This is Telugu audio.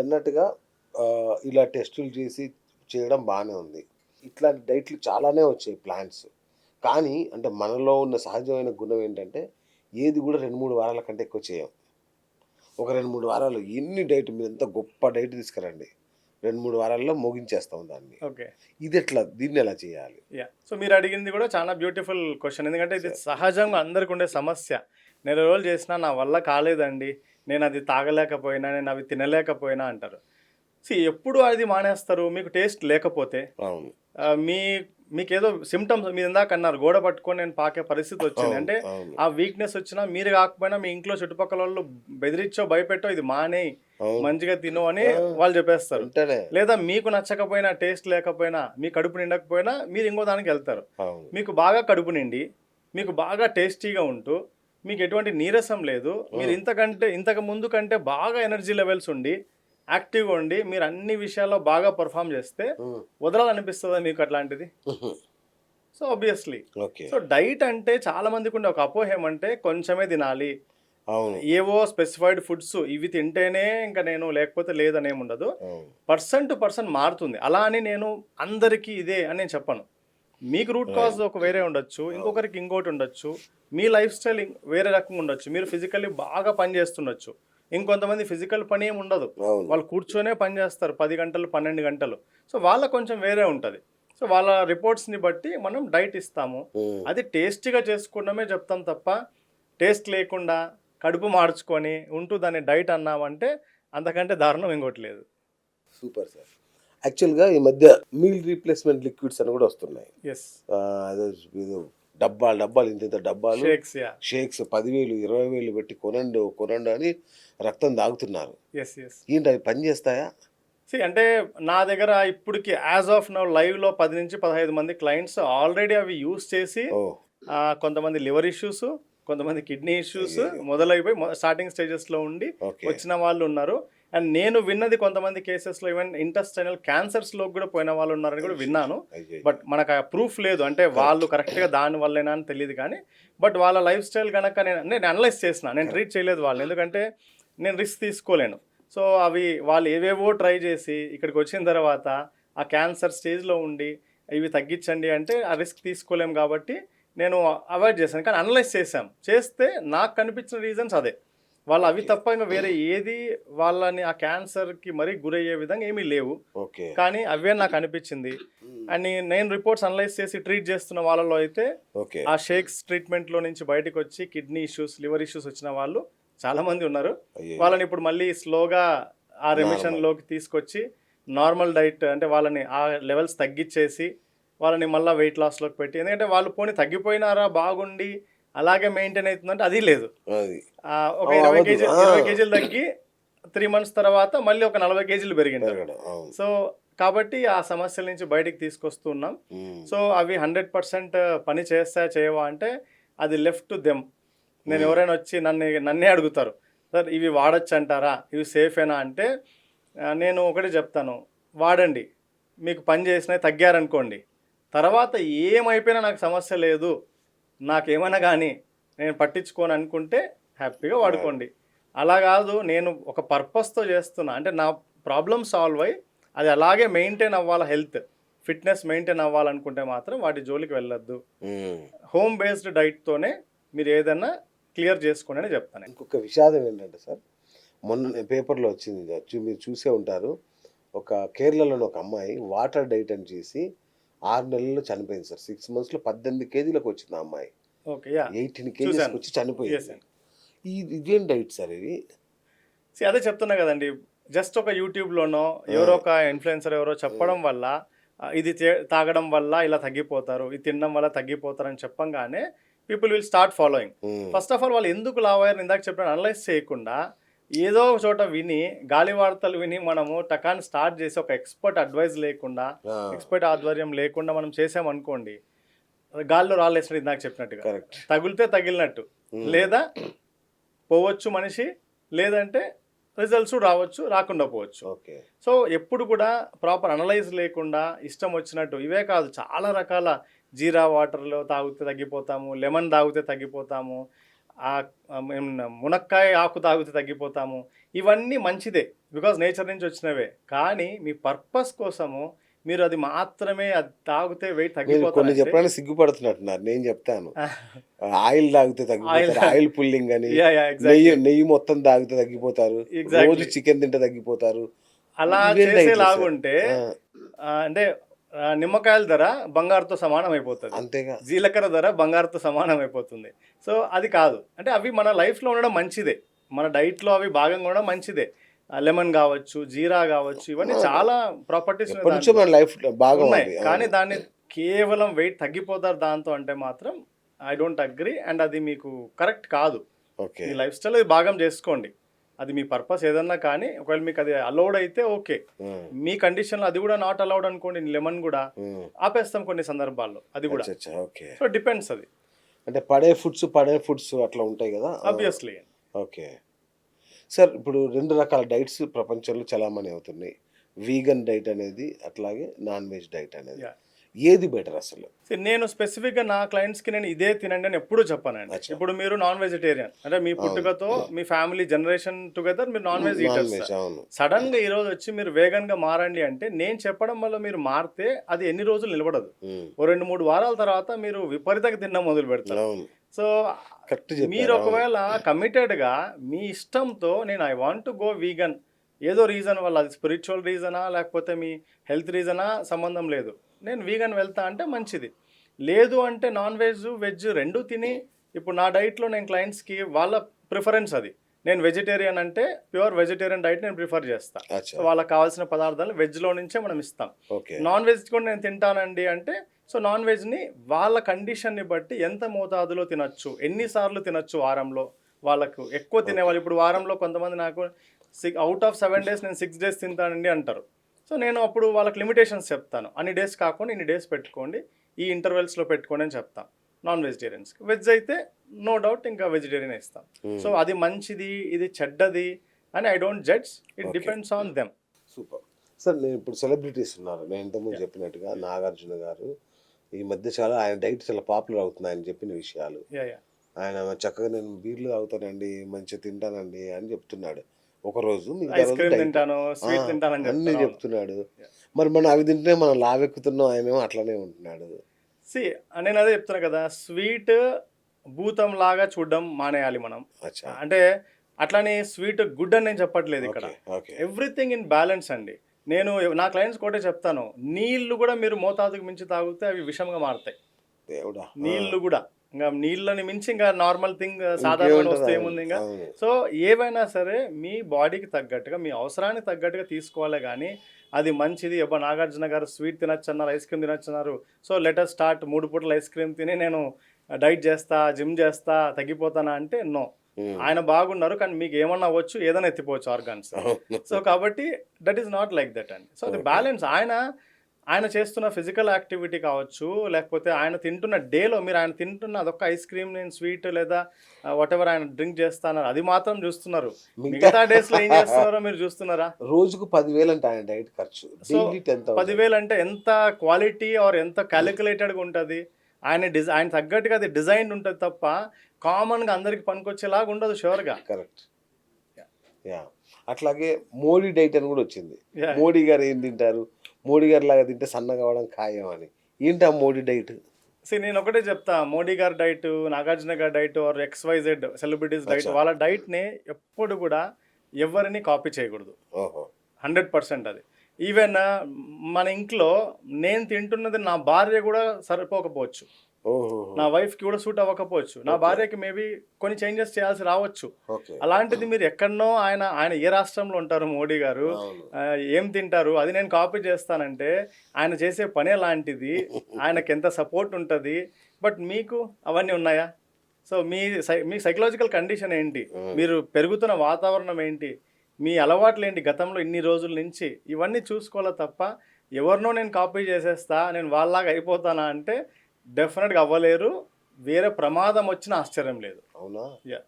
మీరన్నట్టుగా ఇలా టెస్టులు చేసి చేయడం బానే ఉంది. ఇట్లాంటి డైట్‌లు చాలానే వచ్చాయి ప్లాన్స్. కానీ అంటే మనలో ఉన్న సహజమైన గుణం ఏంటంటే ఏది గూడా 2, 3 వారాల కంటే ఎక్కువ చేయం. ఒక 2, 3 వారాలు ఎన్ని డైట్ మీరెంత గొప్ప డైట్ తీసుకురండి. 2, 3 వారాల్లో ముగించేస్తాం దాన్ని. ఓకే. ఇదెట్లా? దీన్నెలా చేయాలి? సో మీరడిగింది గూడా చాలా బ్యూటిఫుల్ క్వెషన్. ఎందుకంటే ఇది సహజంగా అందరికుండే సమస్య. నెల రోజులు చేసినా నా వల్ల కాలేదండి. నేనది తాగలేకపోయినా, నేనవి తినలేకపోయినా అంటారు. ఎప్పుడు అది మానేస్తారు? మీకు టేస్ట్ లేకపోతే. అవును. మీ మీకేదో సింప్టమ్స్ మీరిందాక అన్నారు గోడ పట్టుకొని నేను పాకే పరిస్థితి వచ్చింది. అంటే అవును. ఆ వీక్‌నెస్ వచ్చినా మీరు కాకపోయినా మీ ఇంట్లో చుట్టుపక్కలోళ్ళు బెదిరిచ్చో, భయపెట్టో ఇది మానేయి, అవును. మంచిగా తిను అని ఆ! వాళ్ళు చెప్పేస్తారు. వెంటనే. లేదా మీకు నచ్చకపోయినా, టేస్ట్ లేకపోయినా, మీ కడుపు నిండకపోయినా మీరు ఇంకో దానికెళ్తారు. అవును. మీకు బాగా కడుపు నిండి, మీకు బాగా టేస్టీగా ఉంటూ, మీకు ఎటువంటి నీరసం లేదు, మీరు ఇంతకు ముందు కంటే బాగా ఎనర్జీ లెవెల్స్ ఉండి, యాక్టివ్‌గా ఉండి, మీరు అన్ని విషయాల్లో బాగా పెర్ఫార్మ్ చేస్తే హ్మ్. వదలాలనిపిస్తదా మీకు అట్లాంటిది? హుహు. So, obviously. Okay. So, diet అంటే చాలా మందికుండే ఒక అపోహ ఏమంటే కొంచెమే తినాలి. అవును. ఏవో స్పెసిఫైడ్ ఫుడ్స్ ఇవి తింటేనే ఇంక నేను లేకపోతే లేదనేముండదు. అవును. పర్సన్ టు పర్సన్ మారుతుంది. అలా అని నేను అందరికీ ఇదే అని నేను చెప్పను. మీకు రూట్ కాజ్ రైట్. ఒక వేరే ఉండొచ్చు. ఇంకొకరికి ఇంకోటి ఉండొచ్చు. మీ లైఫ్ స్టైల్ వేరే రకంగా ఉండొచ్చు. మీరు ఫిజికల్లీ బాగా పని చేస్తుండొచ్చు. ఇంకొంతమంది ఫిజికల్ పని ఏమి ఉండదు. అవును. వాళ్ళు కూర్చొనే పని చేస్తారు 10 గంటలు, 12 గంటలు. సో, వాళ్ళకి కొంచెం వేరే ఉంటది. సో, వాళ్ళ రిపోర్ట్స్‌ని బట్టి మనం డైట్ ఇస్తాము. హ్మ్. అది టేస్టీగా చేసుకోవడమే చెప్తాం తప్ప, టేస్ట్ లేకుండా కడుపు మార్చుకొని ఉంటూ దాన్ని డైట్ అన్నామంటే అంతకంటే దారుణం ఇంకోటి లేదు. Super sir. యాక్చువల్‌గా ఈ మధ్య మీల్ రీప్లేస్‌మెంట్ లిక్విడ్స్ అని గూడా వస్తున్నాయి. యెస్. అదే ఏదో డబ్బాలు, డబ్బాలు ఇంతింత డబ్బాలు షేక్స్. షేక్స్ 10,000, 20,000 పెట్టి కొనండి, కొనండి అని రక్తం తాగుతున్నారు. యెస్. ఏంటి అవి పని చేస్తాయా? అంటే నా దగ్గర ఇప్పటికి యాజ్ ఆఫ్ నౌ లైవ్‌లో 10-15 మంది క్లయింట్స్ ఆల్రెడీ అవి యూజ్ చేసి ఓహ్! కొంతమంది లివర్ ఇష్యూస్, కొంతమంది కిడ్నీ ఇష్యూస్ అయ్యయ్యో! మొదలైపోయి స్టార్టింగ్ స్టేజెస్‌లో ఉండి ఓకే. వచ్చిన వాళ్ళు ఉన్నారు. అండ్ నేను విన్నది కొంతమంది కేసెస్‌లో ఈవెన్ ఇంటెస్టైనల్ క్యాన్సర్స్‌లోకి కూడా పోయిన వాళ్ళు ఉన్నారని కూడా విన్నాను. అయ్యయ్యో! బట్ మనకు ఆ ప్రూఫ్ లేదు. అంటే వాళ్ళు కరెక్ట్‌గా దాని వల్లేనా అని తెలీదు కానీ, బట్ వాళ్ళ లైఫ్ స్టైల్ గనక నేను అనలైజ్ చేసిన. నేను ట్రీట్ చేయలేదు వాళ్ళని. ఎందుకంటే నేను రిస్క్ తీసుకోలేను. సో, అవి వాళ్ళు ఏవేవో ట్రై చేసి ఇక్కడికి వచ్చిన తర్వాత ఆ క్యాన్సర్ స్టేజ్‌లో ఉండి ఇవి తగ్గించండి అంటే ఆ రిస్క్ తీసుకోలేము కాబట్టి నేను అవాయిడ్ చేశాను. కానీ అనలైజ్ చేశాం. చేస్తే నాకు కనిపించిన రీజన్స్ అదే. వాళ్ళు అవి ఓకే. తప్ప ఇంక వేరే ఏది వాళ్ళని ఆ క్యాన్సర్‌కి మరీ గురయ్యే విధంగా ఏమీ లేవు. ఓకే. కానీ అవే నాకు అనిపించింది. అండ్ నేను రిపోర్ట్స్ అనలైజ్ చేసి ట్రీట్ చేస్తున్న వాళ్ళలో అయితే ఓకే. ఆ షేక్స్ ట్రీట్మెంట్‌లో నుంచి బయటకొచ్చి కిడ్నీ ఇష్యూస్, లివర్ ఇష్యూస్ వచ్చిన వాళ్ళు చాలామంది ఉన్నారు. అయ్యయ్యో! వాళ్ళని ఇప్పుడు మళ్ళీ స్లోగా ఆ నార్మల్. రెమిషన్‌లోకి తీసుకొచ్చి నార్మల్ డైట్ అంటే వాళ్ళని ఆ లెవెల్స్ తగ్గిచ్చేసి వాళ్ళని మళ్ళా వెయిట్ లాస్‌లోకి పెట్టి ఎందుకంటే వాళ్ళు పోనీ తగ్గిపోయినారా బాగుండి అలాగే మెయింటైన్ అవుతుందంటే అది లేదు. అది. ఒక 20 అవ్వదు. కేజీలు ఆ! 20 కేజీలు తగ్గి 3 మంత్స్ తర్వాత మళ్ళీ ఒక 40 కేజీలు పెరిగింటారు. పెరగడం. అవును. సో, కాబట్టి ఆ సమస్యల నుంచి బయటికి తీసుకొస్తూ ఉన్నాం. హ్మ్. సో, అవి 100% పని చేస్తాయా చేయవా అంటే అది లెఫ్ట్ టు దెమ్. నేను ఎవరైనా వచ్చి నన్నే అడుగుతారు. సార్ ఇవి వాడొచ్చంటారా? ఇవి సేఫేనా అంటే నేను ఒకటే చెప్తాను. వాడండి. మీకు పని చేసినయి తగ్గారనుకోండి. తర్వాత ఏమైపోయినా నాకు సమస్య లేదు. నాకేమన్నా గానీ నేను పట్టించుకోను అనుకుంటే హ్యాపీగా వాడుకోండి. అలా కాదు నేను ఒక పర్పస్‌తో చేస్తున్నా. అంటే నా ప్రాబ్లమ్ సాల్వ్ అయ్యి అది అలాగే మెయింటైన్ అవ్వాలా హెల్త్. ఫిట్‌నెస్ మెయింటైన్ అవ్వాలనుకుంటే మాత్రం వాటి జోలికి వెళ్ళొద్దు. హ్మ్. హోమ్ బేస్డ్ డైట్‌తోనే మీరు ఏదన్నా క్లియర్ చేసుకోండి అని చెప్తాను. ఇంకొక విషాదం ఏంటంటే సార్, మొన్ననే పేపర్‌లో వచ్చింది. మీరు చూసే ఉంటారు. ఒక కేరళలోని ఒక అమ్మాయి వాటర్ డైట్ అని చేసి 6 నెలల్లో చనిపోయింది సార్. 6 మంత్స్‌లో 18 కేజీలకొచ్చింది ఆ అమ్మాయి. ఓకే. యాహ్! 18 చూసాను. కేజీస్‌కొచ్చి యెస్. చనిపోయింది. ఇదేం డైట్ సార్ ఇది? అదే చెప్తున్నా కదండీ. జస్ట్ ఒక యూట్యూబ్‌లోనో ఆ! ఎవరో ఒక ఇన్‌ఫ్లుయెన్సర్ ఎవరో హ్మ్. చెప్పడం వల్ల ఇది తాగడం వల్ల ఇలా తగ్గిపోతారు. ఇది తినడం వల్ల తగ్గిపోతారని చెప్పంగానే పీపుల్ విల్ స్టార్ట్ ఫాలోయింగ్. హ్మ్. ఫస్ట్ ఆఫ్ ఆల్ వాళ్ళు ఎందుకు లావయ్యారని ఇందాక చెప్పినట్టు అనలైజ్ చేయకుండా ఏదో ఒక చోట విని గాలి వార్తలు విని మనము టకాని స్టార్ట్ చేసి ఒక ఎక్స్‌పర్ట్ అడ్వైస్ లేకుండా, ఆ! ఎక్స్‌పర్ట్ ఆధ్వర్యం లేకుండా మనం చేసామనుకోండి గాల్లో రాళ్ళేసినట్టు ఇందాక చెప్పినట్టుగా. కరెక్ట్. తగిలితే తగిలినట్టు. హ్మ్. లేదా పోవచ్చు మనిషి. లేదంటే రిజల్ట్స్ రావచ్చు. రాకుండా పోవచ్చు. ఓకే. సో, ఎప్పుడు కూడా ప్రాపర్ అనలైజ్ లేకుండా ఇష్టం వచ్చినట్టు ఇవే కాదు చాలా రకాల జీరా వాటర్‌లో తాగితే తగ్గిపోతాము. లెమన్ తాగితే తగ్గిపోతాము. ఆ మేము మునక్కాయ ఆకు తాగితే తగ్గిపోతాము. ఇవన్నీ మంచిదే. బికాజ్ నేచర్ నుంచి వచ్చినవే. కానీ మీ పర్పస్ కోసము మీరు అది మాత్రమే అది తాగితే వెయిట్ మీరు కొన్ని తగ్గిపోతారంటే చెప్పడానికి సిగ్గుపడుతున్నట్టున్నారు. నేను చెప్తాను. ఆయిల్ తాగితే ఆయిల్ తగ్గిపోతారు. ఆయిల్ పుల్లింగ్ అని, యాహ్! యాహ్! ఎగ్జాక్ట్‌లీ. నెయ్యి మొత్తం తాగితే తగ్గిపోతారు. రోజు ఎగ్జాక్ట్‌లీ. చికెన్ తింటే తగ్గిపోతారు. అలా ఇవేం డైట్లు సార్? చేసేలాగుంటే ఆ! అంటే నిమ్మకాయల ధర బంగారుతో సమానం అయిపోతది. అంతేగా. జీలకర్ర ధర బంగారుతో సమానం అయిపోతుంది. సో, అది కాదు. అంటే అవి మన లైఫ్‌లో ఉండడం మంచిదే. మన డైట్‌లో అవి భాగంగా ఉండడం మంచిదే. లెమన్ గావచ్చు, జీరా గావచ్చు, ఇవన్నీ చాలా ప్రాపర్టీస్ ఉన్నాయి ఎప్పటి నుంచో దాంట్లో. మన లైఫ్ భాగం ఉన్నాయి. అది. కానీ అవును. దాన్ని కేవలం వెయిట్ తగ్గిపోతారు దాంతో అంటే మాత్రం ఐ డోంట్ అగ్రీ. అండ్ అది మీకు కరెక్ట్ కాదు. ఓకే. మీ లైఫ్ స్టైల్‌లో ఇది భాగం చేసుకోండి. అది మీ పర్పస్ ఏదన్నా కానీ ఒకవేళ మీకు అది అలౌడ్ అయితే ఓకే. హ్మ్. మీ కండిషన్‌లో అది కూడా నాట్ అలౌడ్ అనుకోండి లెమన్ కూడా హ్మ్. ఆపేస్తాం కొన్ని సందర్భాల్లో. అది కూడా. అచ్చచ్చా! ఓకే. సో, డిపెండ్స్ అది. అంటే పడే ఫుడ్స్ అట్లా ఉంటాయి కదా. ఆబ్వియస్లీ. ఓకే. సార్ ఇప్పుడు 2 రకాల డైట్స్ ప్రపంచంలో చలామణి అవుతున్నాయి. వీగన్ డైట్ అనేది, అట్లాగే నాన్ వెజ్ డైట్ అనేది. యాహ్! ఏది బెటర్ అసలు? నేను స్పెసిఫిక్‌గా నా క్లయింట్స్‌కి నేను ఇదే తినండి అని ఎప్పుడూ చెప్పనండి. అచ్చా! ఇప్పుడు మీరు నాన్ వెజిటేరియన్ అంటే మీ అవును. పుట్టుకతో మీ ఫ్యామిలీ జనరేషన్ టుగెదర్ మీరు non veg non eaters. Veg అవును. సడన్‌గా ఈరోజు వచ్చి మీరు వేగన్‌గా మారండి అంటే నేను చెప్పడం వల్ల మీరు మారితే అది ఎన్ని రోజులు నిలబడదు. హ్మ్. ఓ 2, 3 వారాల తర్వాత మీరు విపరీతంగా తినడం మొదలు పెడతారు. అవును. సో, కరెక్ట్ చెప్పారు. మీరు అవును. ఒకవేళ కమిటెడ్‌గా మీ ఇష్టంతో నేను I want to go vegan ఏదో రీజన్ వల్ల అది స్పిరిచువల్ రీజనా లేకపోతే మీ హెల్త్ రీజనా సంబంధం లేదు. నేను వీగన్ వెళ్తా అంటే మంచిది. లేదు అంటే నాన్ వెజ్, వెజ్ 2 తిని ఇప్పుడు నా డైట్‌లో నేను క్లయింట్స్‌కి వాళ్ళ ప్రిఫరెన్స్ అది. నేను వెజిటేరియన్ అంటే ప్యూర్ వెజిటేరియన్ డైట్ నేను ప్రిఫర్ చేస్తా. అచ్చా! సో, వాళ్ళకి కావాల్సిన పదార్థాలు వెజ్‌లో నుంచే మనం ఇస్తాం. ఓకే. నాన్ వెజ్ కూడా నేను తింటానండి అంటే సో, నాన్ వెజ్‌ని వాళ్ళ కండిషన్‌ని బట్టి ఎంత మోతాదులో తినొచ్చు, ఎన్ని సార్లు తినొచ్చు వారంలో, వాళ్ళకు ఎక్కువ తినేవాళ్ళు ఇప్పుడు వారంలో కొంతమంది నాకు అవుట్ ఆఫ్ 7 డేస్ నేను 6 డేస్ తింటానండి అంటారు. సో, నేను అప్పుడు వాళ్ళకి లిమిటేషన్స్ చెప్తాను. అన్ని డేస్ కాకుండా ఇన్ని డేస్ పెట్టుకోండి. ఈ ఇంటర్వెల్స్‌లో పెట్టుకోండి అని చెప్తాను. నాన్ వెజిటేరియన్స్‌కి. వెజ్ అయితే నో డౌట్ ఇంకా వెజిటేరియనే ఇస్తాం. సో, అది మంచిది, ఇది చెడ్డది అని I don't judge. It okay. Depends on them. Super. Sir నేను ఇప్పుడు సెలబ్రిటీస్ ఉన్నారు. నేను ఇంతకుముందు చెప్పినట్టుగా నాగార్జున గారు ఈ మధ్య ఆయన డైట్ చాలా పాపులర్ అవుతుంది ఆయన చెప్పిన విషయాలు. యాహ్! యాహ్! ఆయన చక్కగా నేను బీర్లు తాగుతానండి, మంచిగా తింటానండి అని చెప్తున్నాడు. ఒకరోజు మిగతా ఐస్ రోజు క్రీమ్ డైట్. తింటాను, ఆ! స్వీట్ తింటానని అన్నీ చెప్తాను. అవును. చెప్తున్నాడు. యాహ్! మరి మనం అవి తింటే మనం లావెక్కుతున్నాం, ఆయనేమో అట్లనే ఉంటున్నాడు. సీ నేను అదే చెప్తున్నా కదా! స్వీట్ భూతంలాగా చూడడం మానేయాలి మనం. అచ్చా! అంటే అట్లని స్వీట్ గుడ్ అని నేను చెప్పట్లేదు ఇక్కడ. Okay. Okay. Everything in balance అండి. నేను నా క్లయింట్స్‌కి ఒకటే చెప్తాను. నీళ్ళు కూడా మీరు మోతాదుకు మించి తాగితే అవి విషంగా మారతాయి. దేవుడా! ఆ! నీళ్ళు కూడా. ఇంక నీళ్ళని మించి ఇంకా నార్మల్ థింగ్ సాధారణమైన ఇంకేముంటది? వస్తువు అవును. ఏముంది ఇంక. అవును. సో, ఏవైనా సరే మీ బాడీకి తగ్గట్టుగా, మీ అవసరానికి తగ్గట్టుగా తీసుకోవాలే గానీ, అది మంచిది అబ్బా! నాగార్జున గారు స్వీట్ తినొచ్చన్నారు, ఐస్ క్రీమ్ తినొచ్చన్నారు. సో, లెట్ అస్ స్టార్ట్ 3 పూటలు ఐస్ క్రీమ్ తిని నేను డైట్ చేస్తా, జిమ్ చేస్తా, తగ్గిపోతానా అంటే నో. హ్మ్. ఆయన బాగున్నారు. కానీ మీకు ఏమన్నా అవ్వచ్చు, ఏదైనా ఎత్తిపోవచ్చు ఆర్గాన్స్. అవును. సో, కాబట్టి that is not like that అండి. సో, అది ఓకే. బ్యాలెన్స్ ఆయన చేస్తున్న ఫిజికల్ యాక్టివిటీ కావచ్చు, లేకపోతే ఆయన తింటున్న డేలో మీరు ఆయన తింటున్న అదొక్క ఐస్ క్రీమ్ నేను స్వీట్ లేదా వాటెవర్ ఆయన డ్రింక్ చేస్తున్నారు అది మాత్రం చూస్తున్నారు. మిగతా డేస్‌లో ఏం చేస్తున్నారో మీరు చూస్తున్నారా? రోజుకు 10,000 అంట ఆయన డైట్ ఖర్చు. So, daily 10,000. 10,000 అంటే ఎంత క్వాలిటీ ఆర్ ఎంత కాలిక్యులేటెడ్‌గా ఉంటది. ఆయన తగ్గట్టుగా అది డిజైన్డ్ ఉంటది తప్ప కామన్‌గా అందరికి పనికొచ్చేలాగా ఉండదు ష్యూర్‌గా. కరెక్ట్. యాహ్! యాహ్! అట్లాగే మోడీ డైట్ అని కూడా వచ్చింది. యాహ్! మోడీ గారు ఏం తింటారు? మోడీ గారిలాగా తింటే సన్నగా అవ్వడం ఖాయం అని. ఏంటి ఆ మోడీ డైట్? నేను ఒకటే చెప్తా. మోడీ గారి డైట్, నాగార్జున గారి diet are XYZ celebrities diet అచ్చా! వాళ్ళ డైట్‌ని ఎప్పుడు కూడా ఎవరిని కాపీ చేయకూడదు. ఓహో! 100% అది. ఈవెన్ మన ఇంట్లో నేను తింటున్నది నా భార్య కూడా సరిపోకపోవచ్చు. ఓహోహో! నా వైఫ్‌కి కూడా సూట్ అవ్వకపోవచ్చు. నా ఓకే. భార్యకి మేబీ కొన్ని చేంజెస్ చేయాల్సి రావచ్చు. ఓకే. అలాంటిది మీరు ఎక్కడనో ఆయన ఏ రాష్ట్రంలో ఉంటారు మోడీ గారు, అవును. ఏం తింటారు అది నేను కాపీ చేస్తానంటే ఆయన చేసే పని ఎలాంటిది, ఆయనకెంత సపోర్ట్ ఉంటది. బట్ మీకు అవన్నీ ఉన్నాయా? సో, మీ సైకలాజికల్ కండిషన్ ఏంటి? హ్మ్. మీరు పెరుగుతున్న వాతావరణం ఏంటి? మీ అలవాట్లేంటి గతంలో ఇన్ని రోజుల నుంచి? ఇవన్నీ చూసుకోవాలా తప్ప ఎవరినో నేను కాపీ చేసేస్తా, నేను వాళ్ళలాగా అయిపోతానా అంటే డెఫినెట్‌గా అవ్వలేరు. వేరే ప్రమాదం వచ్చినా ఆశ్చర్యం లేదు. అవునా? యాహ్!